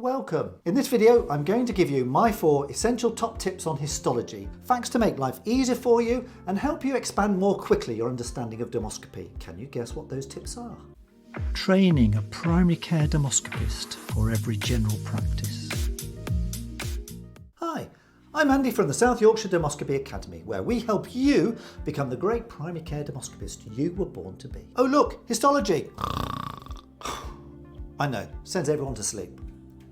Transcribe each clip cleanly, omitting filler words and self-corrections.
Welcome! In this video I'm going to give you my 4 essential top tips on histology, facts to make life easier for you and help you expand more quickly your understanding of dermoscopy. Can you guess what those tips are? Training a primary care dermoscopist for every general practice. Hi, I'm Andy from the South Yorkshire Dermoscopy Academy, where we help you become the great primary care dermoscopist you were born to be. Oh look, histology! I know, sends everyone to sleep.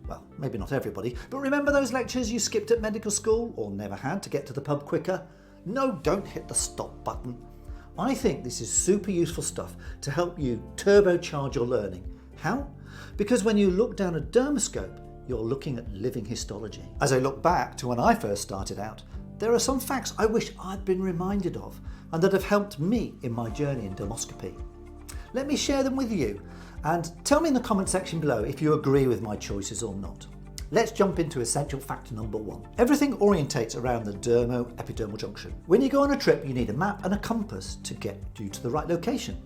Well, maybe not everybody, but remember those lectures you skipped at medical school or never had to get to the pub quicker? No, don't hit the stop button. I think this is super useful stuff to help you turbocharge your learning. How? Because when you look down a dermoscope, you're looking at living histology. As I look back to when I first started out, there are some facts I wish I'd been reminded of and that have helped me in my journey in dermoscopy. Let me share them with you and tell me in the comment section below if you agree with my choices or not. Let's jump into essential fact number 1. Everything orientates around the Dermo-Epidermal Junction. When you go on a trip, you need a map and a compass to get you to the right location.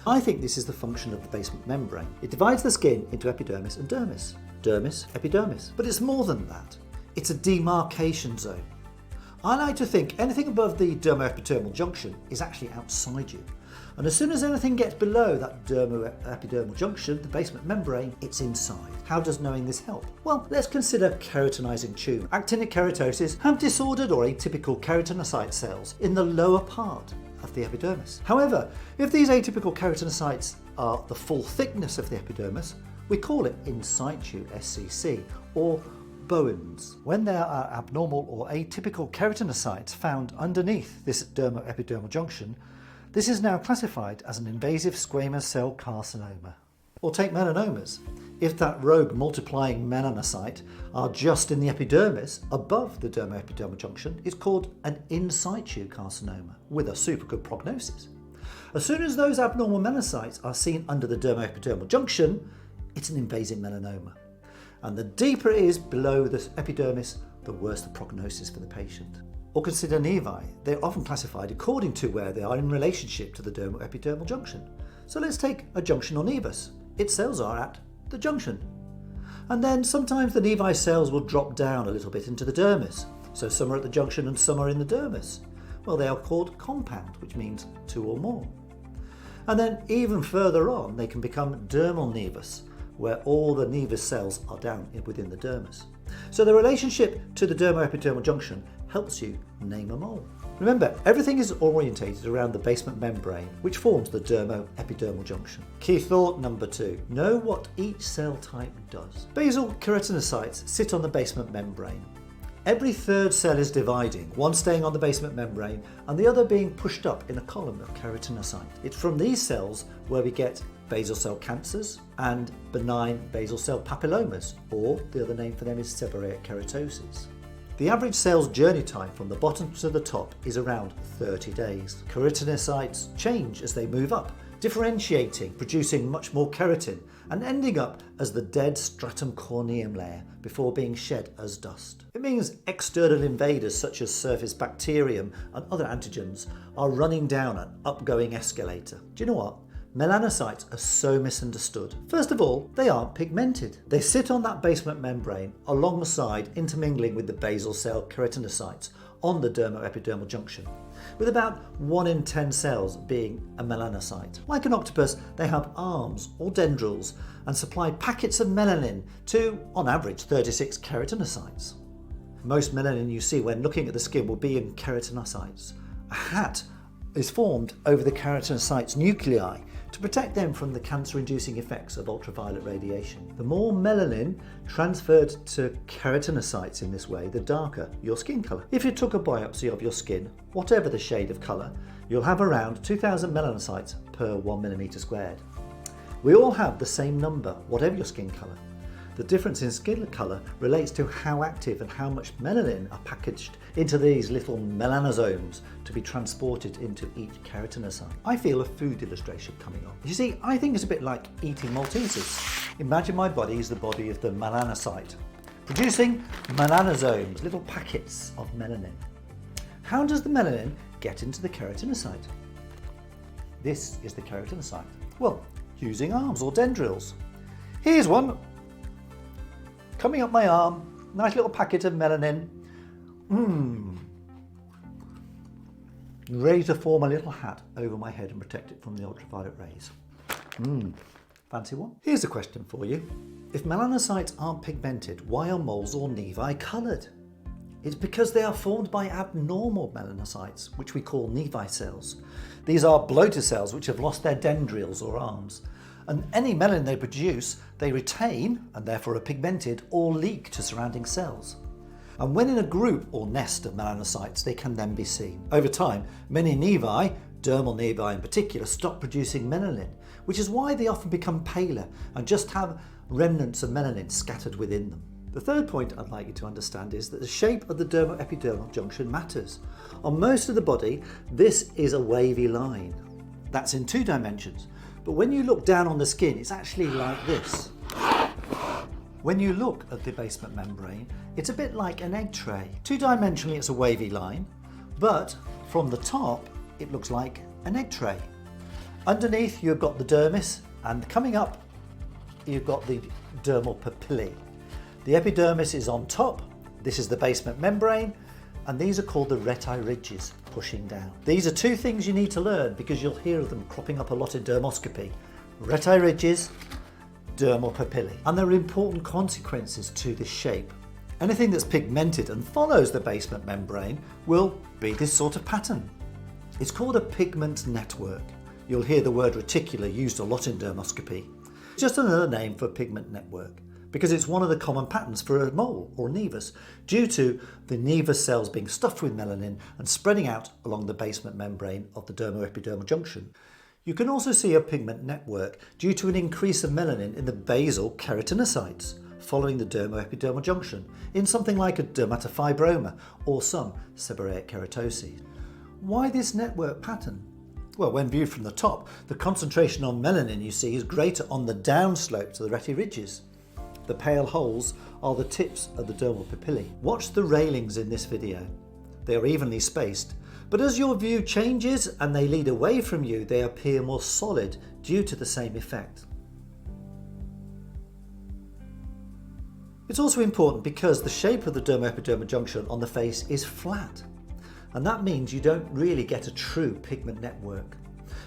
I think this is the function of the basement membrane. It divides the skin into epidermis and dermis. Dermis, epidermis. But it's more than that. It's a demarcation zone. I like to think anything above the Dermo-Epidermal Junction is actually outside you. And as soon as anything gets below that Dermo-Epidermal Junction, the basement membrane, it's inside. How does knowing this help? Well, let's consider keratinizing tumour. Actinic keratoses have disordered or atypical keratinocyte cells in the lower part of the epidermis. However, if these atypical keratinocytes are the full thickness of the epidermis, we call it in situ SCC, or Bowen's. When there are abnormal or atypical keratinocytes found underneath this Dermo-Epidermal Junction, this is now classified as an invasive squamous cell carcinoma. Or take melanomas. If that rogue multiplying melanocyte are just in the epidermis above the Dermo-Epidermal Junction, it's called an in situ carcinoma with a super good prognosis. As soon as those abnormal melanocytes are seen under the Dermo-Epidermal Junction, it's an invasive melanoma. And the deeper it is below the epidermis, the worse the prognosis for the patient. Or consider nevi. They're often classified according to where they are in relationship to the Dermo-Epidermal Junction. So let's take a junction or nevus. Its cells are at the junction. And then sometimes the nevi cells will drop down a little bit into the dermis. So some are at the junction and some are in the dermis. Well, they are called compound, which means 2 or more. And then even further on, they can become dermal nevus, where all the nevus cells are down within the dermis. So the relationship to the Dermo-Epidermal Junction helps you name them all. Remember, everything is orientated around the basement membrane, which forms the Dermo-Epidermal Junction. Key thought number 2, know what each cell type does. Basal keratinocytes sit on the basement membrane. Every third cell is dividing, one staying on the basement membrane and the other being pushed up in a column of keratinocyte. It's from these cells where we get basal cell cancers and benign basal cell papillomas, or the other name for them is seborrheic keratosis. The average cell's journey time from the bottom to the top is around 30 days. Keratinocytes change as they move up, differentiating, producing much more keratin, and ending up as the dead stratum corneum layer before being shed as dust. It means external invaders such as surface bacterium and other antigens are running down an upgoing escalator. Do you know what? Melanocytes are so misunderstood. First of all, they aren't pigmented. They sit on that basement membrane alongside intermingling with the basal cell keratinocytes on the Dermo-Epidermal Junction, with about 1 in 10 cells being a melanocyte. Like an octopus, they have arms or dendrils and supply packets of melanin to, on average, 36 keratinocytes. Most melanin you see when looking at the skin will be in keratinocytes. A hat is formed over the keratinocytes' nuclei to protect them from the cancer-inducing effects of ultraviolet radiation. The more melanin transferred to keratinocytes in this way, the darker your skin colour. If you took a biopsy of your skin, whatever the shade of colour, you'll have around 2,000 melanocytes per 1 millimetre squared. We all have the same number, whatever your skin colour. The difference in skin colour relates to how active and how much melanin are packaged into these little melanosomes to be transported into each keratinocyte. I feel a food illustration coming on. You see, I think it's a bit like eating Maltesers. Imagine my body is the body of the melanocyte, producing melanosomes, little packets of melanin. How does the melanin get into the keratinocyte? This is the keratinocyte. Well, using arms or dendrils. Here's one. coming up my arm, nice little packet of melanin. Ready to form a little hat over my head and protect it from the ultraviolet rays. Fancy one? Here's a question for you. If melanocytes aren't pigmented, why are moles or nevi coloured? It's because they are formed by abnormal melanocytes, which we call nevi cells. These are bloated cells which have lost their dendrils or arms, and any melanin they produce, they retain and therefore are pigmented or leak to surrounding cells. And when in a group or nest of melanocytes, they can then be seen. Over time, many nevi, dermal nevi in particular, stop producing melanin, which is why they often become paler and just have remnants of melanin scattered within them. The third point I'd like you to understand is that the shape of the dermo-epidermal junction matters. On most of the body, this is a wavy line. That's in 2 dimensions, but when you look down on the skin, it's actually like this. When you look at the basement membrane, it's a bit like an egg tray. 2-dimensionally, it's a wavy line, but from the top, it looks like an egg tray. Underneath, you've got the dermis, and coming up, you've got the dermal papillae. The epidermis is on top, this is the basement membrane, and these are called the reti ridges, pushing down. These are 2 things you need to learn because you'll hear of them cropping up a lot in dermoscopy. Reti ridges, dermal papillae. And there are important consequences to this shape. Anything that's pigmented and follows the basement membrane will be this sort of pattern. It's called a pigment network. You'll hear the word reticular used a lot in dermoscopy. It's just another name for pigment network, because it's one of the common patterns for a mole or nevus, due to the nevus cells being stuffed with melanin and spreading out along the basement membrane of the dermo-epidermal junction. You can also see a pigment network due to an increase of melanin in the basal keratinocytes following the dermo-epidermal junction in something like a dermatofibroma or some seborrheic keratoses. Why this network pattern? Well, when viewed from the top, the concentration on melanin you see is greater on the downslope to the reti ridges. The pale holes are the tips of the dermal papillae. Watch the railings in this video. They are evenly spaced, but as your view changes and they lead away from you, they appear more solid due to the same effect. It's also important because the shape of the dermo-epidermal junction on the face is flat, and that means you don't really get a true pigment network.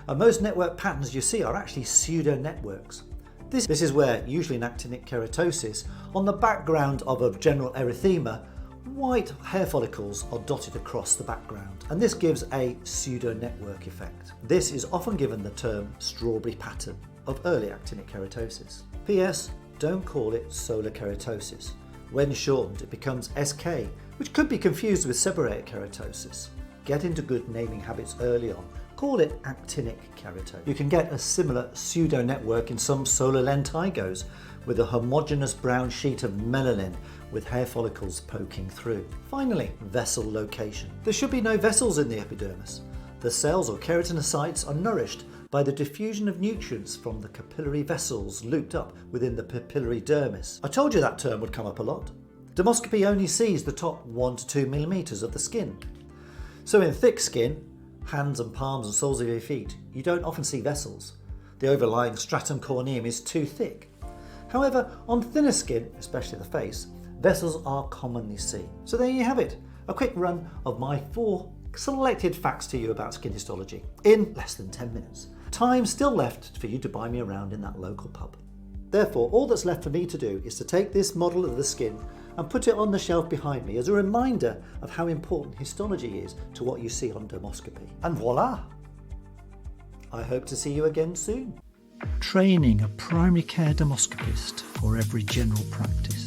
And most network patterns you see are actually pseudo-networks. This is where, usually in actinic keratosis, on the background of a general erythema, white hair follicles are dotted across the background, and this gives a pseudo-network effect. This is often given the term strawberry pattern of early actinic keratosis. P.S. Don't call it solar keratosis. When shortened, it becomes SK, which could be confused with seborrheic keratosis. Get into good naming habits early on. Call it actinic keratosis. You can get a similar pseudo-network in some solar lentigos with a homogeneous brown sheet of melanin with hair follicles poking through. Finally, vessel location. There should be no vessels in the epidermis. The cells or keratinocytes are nourished by the diffusion of nutrients from the capillary vessels looped up within the papillary dermis. I told you that term would come up a lot. Dermoscopy only sees the top 1 to 2 millimeters of the skin. So in thick skin, hands and palms and soles of your feet, you don't often see vessels. The overlying stratum corneum is too thick. However, on thinner skin, especially the face, vessels are commonly seen. So there you have it, a quick run of my 4 selected facts to you about skin histology in less than 10 minutes. Time still left for you to buy me around in that local pub. Therefore, all that's left for me to do is to take this model of the skin and put it on the shelf behind me as a reminder of how important histology is to what you see on dermoscopy. And voila! I hope to see you again soon. Training a primary care dermoscopist for every general practice.